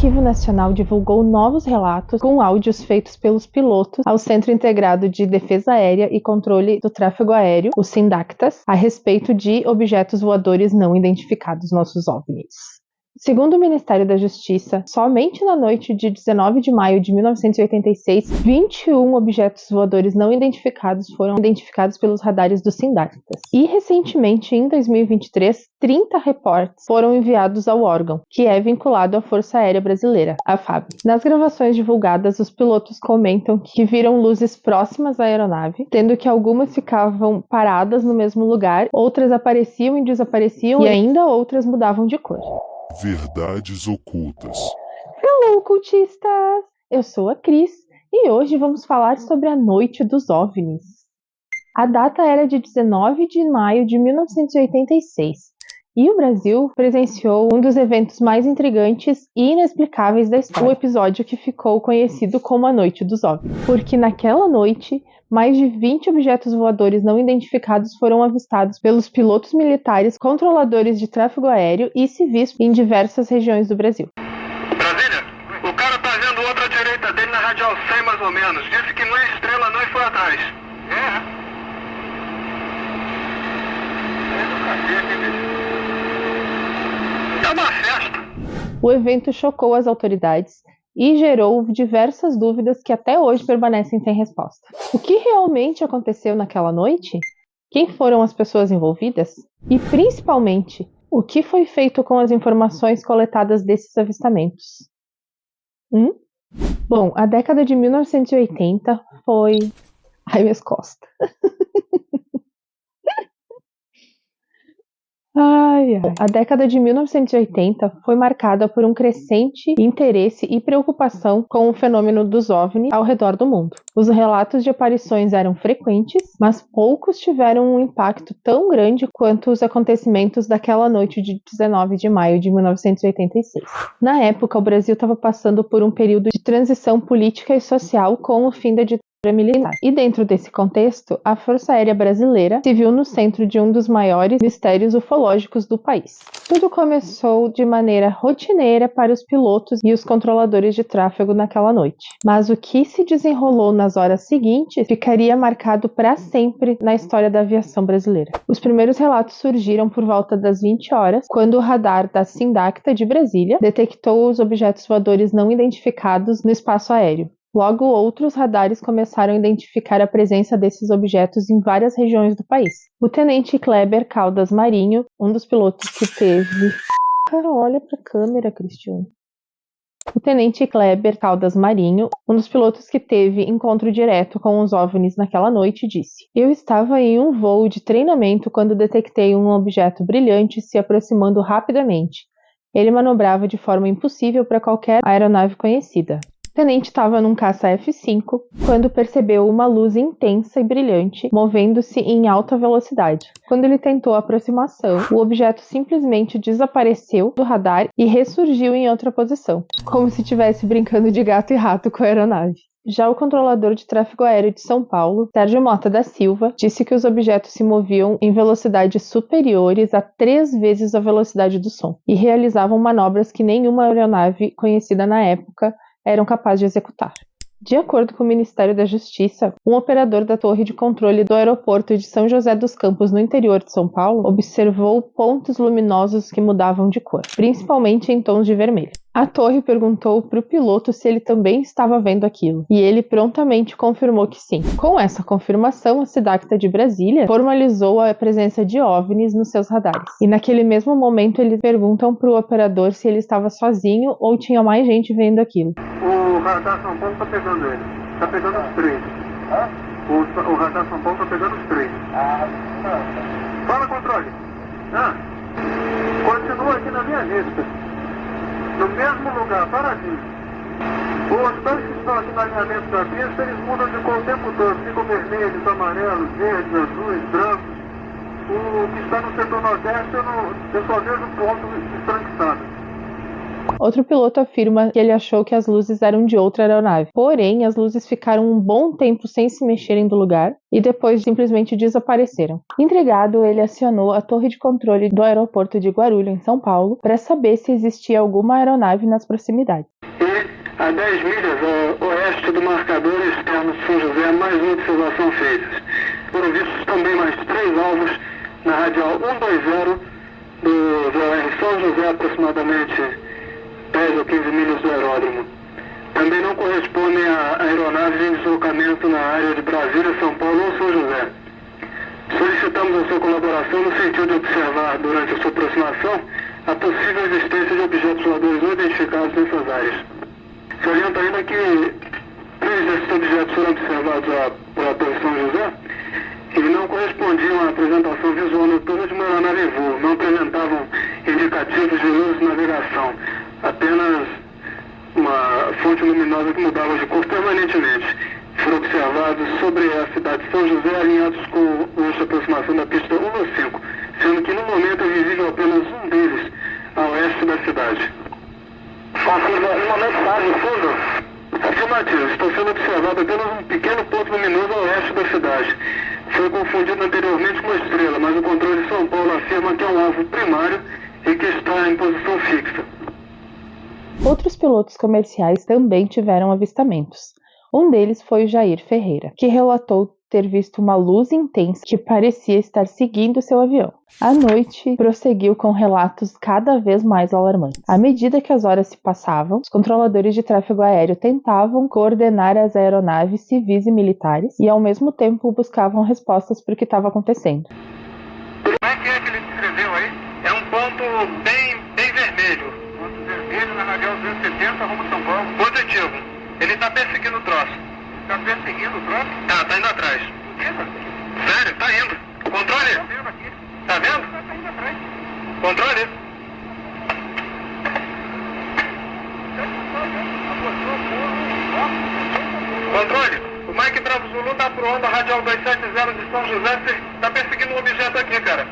Arquivo Nacional divulgou novos relatos com áudios feitos pelos pilotos ao Centro Integrado de Defesa Aérea e Controle do Tráfego Aéreo, o SINDACTAS, a respeito de objetos voadores não identificados, nossos OVNIs. Segundo o Ministério da Justiça, somente na noite de 19 de maio de 1986, 21 objetos voadores não identificados foram identificados pelos radares do SINDACTAS. E recentemente, em 2023, 30 reportes foram enviados ao órgão, que é vinculado à Força Aérea Brasileira, a FAB. Nas gravações divulgadas, os pilotos comentam que viram luzes próximas à aeronave, tendo que algumas ficavam paradas no mesmo lugar, outras apareciam e desapareciam e ainda outras mudavam de cor. Verdades ocultas. Hello, ocultistas! Eu sou a Cris e hoje vamos falar sobre a Noite dos OVNIs. A data era de 19 de maio de 1986 e o Brasil presenciou um dos eventos mais intrigantes e inexplicáveis da história, o episódio que ficou conhecido como a Noite dos OVNIs, porque naquela noite mais de 20 objetos voadores não identificados foram avistados pelos pilotos militares, controladores de tráfego aéreo e civis em diversas regiões do Brasil. Brasília, o cara tá vendo outra à direita dele na radial 100 mais ou menos. Disse que não é estrela não e foi atrás. É uma festa. O evento chocou as autoridades e gerou diversas dúvidas que até hoje permanecem sem resposta. O que realmente aconteceu naquela noite? Quem foram as pessoas envolvidas? E, principalmente, o que foi feito com as informações coletadas desses avistamentos? Bom, a década de 1980 foi... Ai, minhas costas. A década de 1980 foi marcada por um crescente interesse e preocupação com o fenômeno dos OVNIs ao redor do mundo. Os relatos de aparições eram frequentes, mas poucos tiveram um impacto tão grande quanto os acontecimentos daquela noite de 19 de maio de 1986. Na época, o Brasil estava passando por um período de transição política e social com o fim da ditadura militar. E dentro desse contexto, a Força Aérea Brasileira se viu no centro de um dos maiores mistérios ufológicos do país. Tudo começou de maneira rotineira para os pilotos e os controladores de tráfego naquela noite. Mas o que se desenrolou nas horas seguintes ficaria marcado para sempre na história da aviação brasileira. Os primeiros relatos surgiram por volta das 20 horas, quando o radar da SINDACTA de Brasília detectou os objetos voadores não identificados no espaço aéreo. Logo, outros radares começaram a identificar a presença desses objetos em várias regiões do país. O tenente Kleber Caldas Marinho, um dos pilotos que teve... Cara, olha pra câmera, Cristiano. O tenente Kleber Caldas Marinho, um dos pilotos que teve encontro direto com os OVNIs naquela noite, disse: "Eu estava em um voo de treinamento quando detectei um objeto brilhante se aproximando rapidamente. Ele manobrava de forma impossível para qualquer aeronave conhecida. O tenente estava num caça F-5 quando percebeu uma luz intensa e brilhante movendo-se em alta velocidade. Quando ele tentou a aproximação, o objeto simplesmente desapareceu do radar e ressurgiu em outra posição, como se estivesse brincando de gato e rato com a aeronave." Já o controlador de tráfego aéreo de São Paulo, Sérgio Mota da Silva, disse que os objetos se moviam em velocidades superiores a 3 vezes a velocidade do som e realizavam manobras que nenhuma aeronave conhecida na época eram capazes de executar. De acordo com o Ministério da Justiça, um operador da torre de controle do aeroporto de São José dos Campos, no interior de São Paulo, observou pontos luminosos que mudavam de cor, principalmente em tons de vermelho. A torre perguntou para o piloto se ele também estava vendo aquilo, e ele prontamente confirmou que sim. Com essa confirmação, a SINDACTA de Brasília formalizou a presença de OVNIs nos seus radares. E naquele mesmo momento, eles perguntam para o operador se ele estava sozinho ou tinha mais gente vendo aquilo. O radar São Paulo tá pegando ele. Tá pegando os 3. O radar São Paulo tá pegando os 3. Fala, controle. Continua aqui na minha lista. No mesmo lugar, paradinho. Os dois que estão aqui no alinhamento da pista, eles mudam de cor o tempo todo. Ficam vermelhos, amarelos, verdes, azuis, brancos. O que está no setor nordeste, eu só vejo pontos estranquiçados. Outro piloto afirma que ele achou que as luzes eram de outra aeronave. Porém, as luzes ficaram um bom tempo sem se mexerem do lugar e depois simplesmente desapareceram. Intrigado, ele acionou a torre de controle do aeroporto de Guarulhos, em São Paulo, para saber se existia alguma aeronave nas proximidades. a 10 milhas a oeste do marcador externo de São José, mais uma observação feita. Foram vistos também mais 3 alvos na radial 120 do VOR São José, aproximadamente 10 ou 15 milhas do aeródromo. Também não correspondem a aeronaves em deslocamento na área de Brasília, São Paulo ou São José. Solicitamos a sua colaboração no sentido de observar, durante a sua aproximação, a possível existência de objetos voadores não identificados nessas áreas. Saliento ainda que 3 desses objetos foram observados pela Torre São José e não correspondiam à apresentação visual noturna de uma aeronave em voo, não apresentavam indicativos de luz de navegação, apenas uma fonte luminosa que mudava de cor permanentemente. Foram observados sobre a cidade de São José, alinhados com o eixo de aproximação da pista 105, sendo que no momento é visível apenas um deles a oeste da cidade. Confirma, no momento está no fundo? Afirmativo, está sendo observado apenas um pequeno ponto luminoso a oeste da cidade. Foi confundido anteriormente com uma estrela, mas o controle de São Paulo afirma que é um alvo primário e que está em posição fixa. Outros pilotos comerciais também tiveram avistamentos. Um deles foi o Jair Ferreira, que relatou ter visto uma luz intensa que parecia estar seguindo seu avião. À noite, prosseguiu com relatos cada vez mais alarmantes. À medida que as horas se passavam, os controladores de tráfego aéreo tentavam coordenar as aeronaves civis e militares e, ao mesmo tempo, buscavam respostas para o que estava acontecendo. Como é que ele descreveu aí? É um ponto bem vermelho. Ponto vermelho na radial 270, rumo a São Paulo. Positivo. Ele está perseguindo o troço. Está perseguindo o troço? Tá indo atrás. Sério, tá indo. Controle. Tá vendo? Tá indo atrás. Controle. Controle. O Mike Bravo Zulu tá pro onda radial 270 de São José. Tá perseguindo um objeto aqui, cara.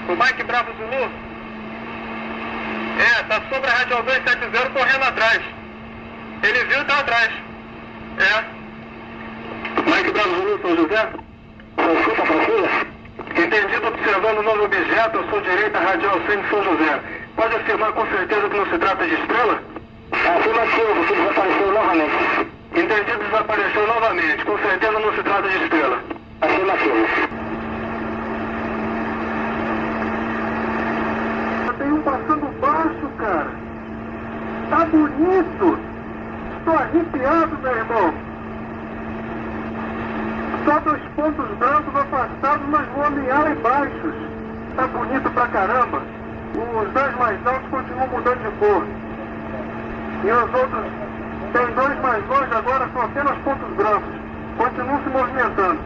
O Mike Bravo Zulu? Tá sobre a radial 270 correndo atrás. Ele viu e tá atrás. Mike Bravo Zulu, São José? Consulta, Francisca. Entendido, observando o novo objeto à sua direita, radial 100 de São José. Pode afirmar com certeza que não se trata de estrela? Afirmativo, que desapareceu novamente. Entendido, desapareceu novamente. Com certeza não se trata de estrela. Afirmativo. Tem um passando baixo, cara. Tá bonito. Estou arrepiado, meu irmão. Só 2 pontos brancos afastados, mas voando em ala e baixos. Tá bonito pra caramba. Os 10 mais altos continuam mudando de cor. E os outros, tem 2 mais longe agora, são apenas pontos brancos. Continuam se movimentando.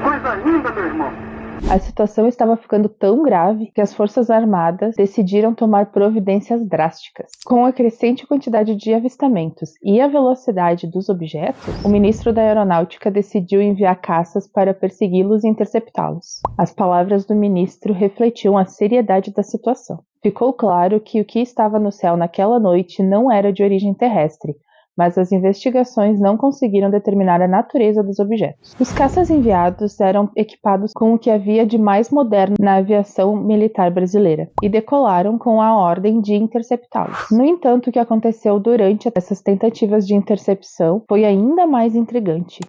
Coisa linda, meu irmão. A situação estava ficando tão grave que as Forças Armadas decidiram tomar providências drásticas. Com a crescente quantidade de avistamentos e a velocidade dos objetos, o ministro da Aeronáutica decidiu enviar caças para persegui-los e interceptá-los. As palavras do ministro refletiam a seriedade da situação. Ficou claro que o que estava no céu naquela noite não era de origem terrestre, mas as investigações não conseguiram determinar a natureza dos objetos. Os caças enviados eram equipados com o que havia de mais moderno na aviação militar brasileira e decolaram com a ordem de interceptá-los. No entanto, o que aconteceu durante essas tentativas de intercepção foi ainda mais intrigante.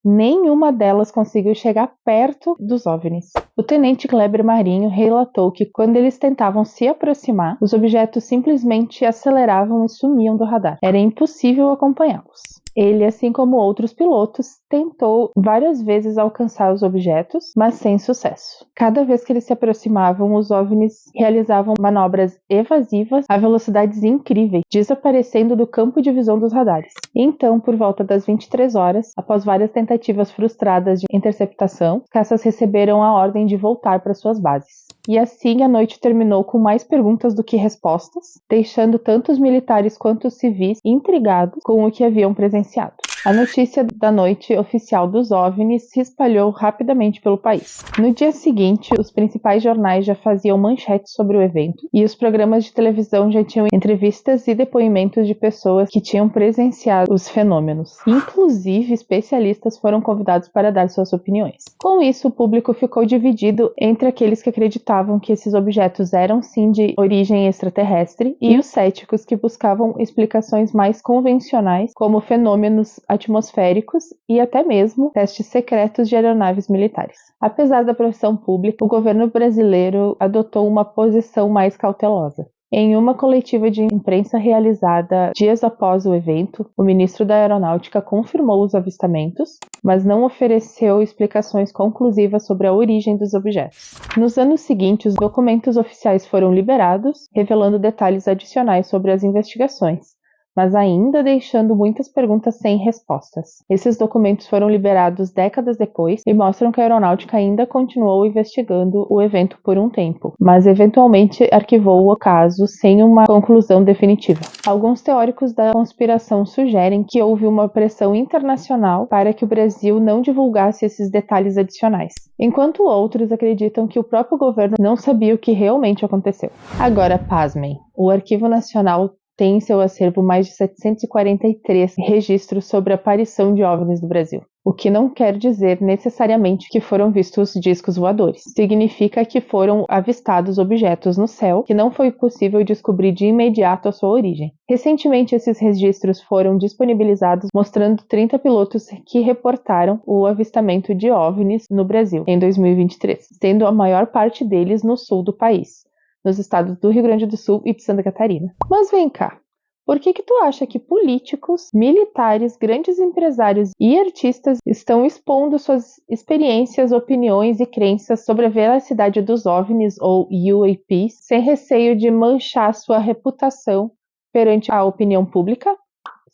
Nenhuma delas conseguiu chegar perto dos OVNIs. O tenente Kleber Marinho relatou que quando eles tentavam se aproximar, os objetos simplesmente aceleravam e sumiam do radar. Era impossível acompanhá-los. Ele, assim como outros pilotos, tentou várias vezes alcançar os objetos, mas sem sucesso. Cada vez que eles se aproximavam, os OVNIs realizavam manobras evasivas a velocidades incríveis, desaparecendo do campo de visão dos radares. Então, por volta das 23 horas, após várias tentativas frustradas de interceptação, os caças receberam a ordem de voltar para suas bases. E assim a noite terminou com mais perguntas do que respostas, deixando tanto os militares quanto os civis intrigados com o que haviam presenciado. A notícia da noite oficial dos OVNIs se espalhou rapidamente pelo país. No dia seguinte, os principais jornais já faziam manchetes sobre o evento e os programas de televisão já tinham entrevistas e depoimentos de pessoas que tinham presenciado os fenômenos. Inclusive, especialistas foram convidados para dar suas opiniões. Com isso, o público ficou dividido entre aqueles que acreditavam que esses objetos eram sim de origem extraterrestre e os céticos que buscavam explicações mais convencionais, como fenômenos atmosféricos e até mesmo testes secretos de aeronaves militares. Apesar da pressão pública, o governo brasileiro adotou uma posição mais cautelosa. Em uma coletiva de imprensa realizada dias após o evento, o ministro da Aeronáutica confirmou os avistamentos, mas não ofereceu explicações conclusivas sobre a origem dos objetos. Nos anos seguintes, documentos oficiais foram liberados, revelando detalhes adicionais sobre as investigações, mas ainda deixando muitas perguntas sem respostas. Esses documentos foram liberados décadas depois e mostram que a aeronáutica ainda continuou investigando o evento por um tempo, mas eventualmente arquivou o caso sem uma conclusão definitiva. Alguns teóricos da conspiração sugerem que houve uma pressão internacional para que o Brasil não divulgasse esses detalhes adicionais, enquanto outros acreditam que o próprio governo não sabia o que realmente aconteceu. Agora, pasmem, o Arquivo Nacional tem em seu acervo mais de 743 registros sobre a aparição de OVNIs no Brasil, o que não quer dizer necessariamente que foram vistos discos voadores. Significa que foram avistados objetos no céu que não foi possível descobrir de imediato a sua origem. Recentemente, esses registros foram disponibilizados, mostrando 30 pilotos que reportaram o avistamento de OVNIs no Brasil em 2023, sendo a maior parte deles no sul do país, nos estados do Rio Grande do Sul e de Santa Catarina. Mas vem cá, por que tu acha que políticos, militares, grandes empresários e artistas estão expondo suas experiências, opiniões e crenças sobre a veracidade dos OVNIs ou UAPs sem receio de manchar sua reputação perante a opinião pública?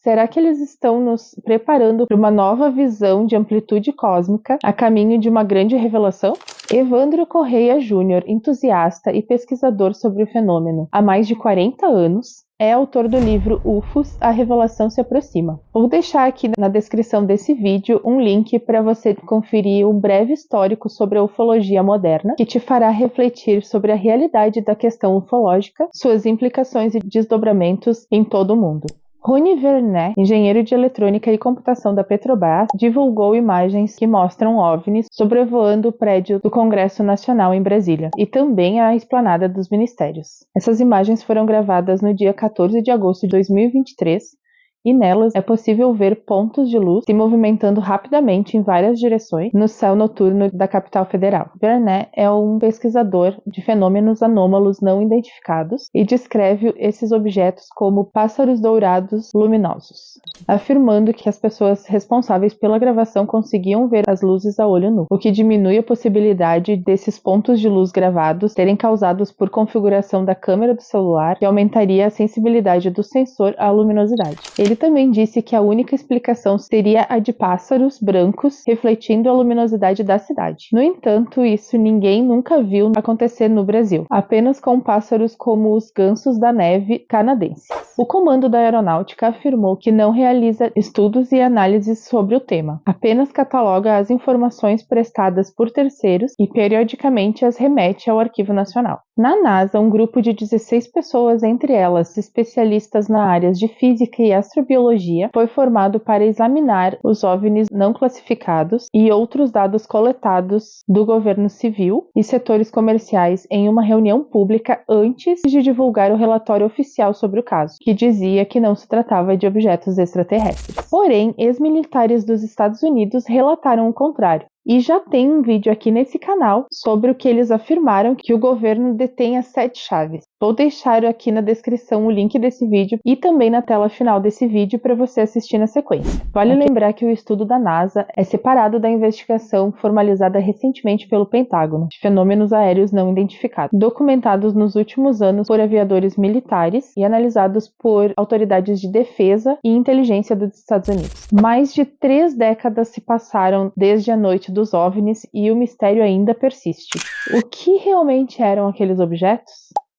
Será que eles estão nos preparando para uma nova visão de amplitude cósmica a caminho de uma grande revelação? Evandro Correia Júnior, entusiasta e pesquisador sobre o fenômeno há mais de 40 anos, é autor do livro UFOs, A Revelação se Aproxima. Vou deixar aqui na descrição desse vídeo um link para você conferir um breve histórico sobre a ufologia moderna, que te fará refletir sobre a realidade da questão ufológica, suas implicações e desdobramentos em todo o mundo. Rony Vernet, engenheiro de eletrônica e computação da Petrobras, divulgou imagens que mostram OVNIs sobrevoando o prédio do Congresso Nacional em Brasília e também a esplanada dos ministérios. Essas imagens foram gravadas no dia 14 de agosto de 2023 e nelas é possível ver pontos de luz se movimentando rapidamente em várias direções no céu noturno da capital federal. Vernet é um pesquisador de fenômenos anômalos não identificados e descreve esses objetos como pássaros dourados luminosos, afirmando que as pessoas responsáveis pela gravação conseguiam ver as luzes a olho nu, o que diminui a possibilidade desses pontos de luz gravados terem causados por configuração da câmera do celular, que aumentaria a sensibilidade do sensor à luminosidade. Ele também disse que a única explicação seria a de pássaros brancos refletindo a luminosidade da cidade. No entanto, isso ninguém nunca viu acontecer no Brasil, apenas com pássaros como os gansos da neve canadenses. O comando da aeronáutica afirmou que não realiza estudos e análises sobre o tema, apenas cataloga as informações prestadas por terceiros e periodicamente as remete ao Arquivo Nacional. Na NASA, um grupo de 16 pessoas, entre elas especialistas na áreas de física e astrobiologia, foi formado para examinar os OVNIs não classificados e outros dados coletados do governo civil e setores comerciais em uma reunião pública antes de divulgar o relatório oficial sobre o caso, que dizia que não se tratava de objetos extraterrestres. Porém, ex-militares dos Estados Unidos relataram o contrário. E já tem um vídeo aqui nesse canal sobre o que eles afirmaram que o governo detém as 7 chaves. Vou deixar aqui na descrição o link desse vídeo e também na tela final desse vídeo para você assistir na sequência. Vale lembrar que o estudo da NASA é separado da investigação formalizada recentemente pelo Pentágono de fenômenos aéreos não identificados, documentados nos últimos anos por aviadores militares e analisados por autoridades de defesa e inteligência dos Estados Unidos. Mais de 3 décadas se passaram desde a noite dos OVNIs e o mistério ainda persiste. O que realmente eram aqueles objetos?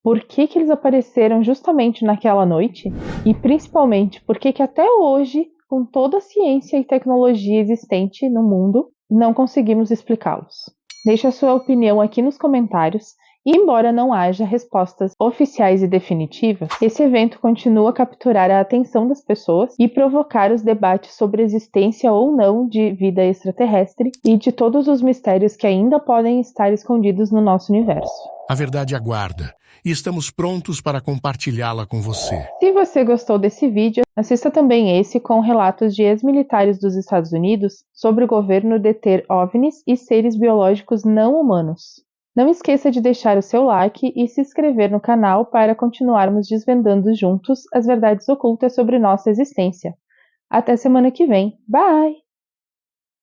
Por que eles apareceram justamente naquela noite? E principalmente, por que até hoje com toda a ciência e tecnologia existente no mundo, não conseguimos explicá-los. Deixe a sua opinião aqui nos comentários. E embora não haja respostas oficiais e definitivas, esse evento continua a capturar a atenção das pessoas e provocar os debates sobre a existência ou não de vida extraterrestre e de todos os mistérios que ainda podem estar escondidos no nosso universo. A verdade aguarda e estamos prontos para compartilhá-la com você. Se você gostou desse vídeo, assista também esse com relatos de ex-militares dos Estados Unidos sobre o governo deter OVNIs e seres biológicos não humanos. Não esqueça de deixar o seu like e se inscrever no canal para continuarmos desvendando juntos as verdades ocultas sobre nossa existência. Até semana que vem. Bye!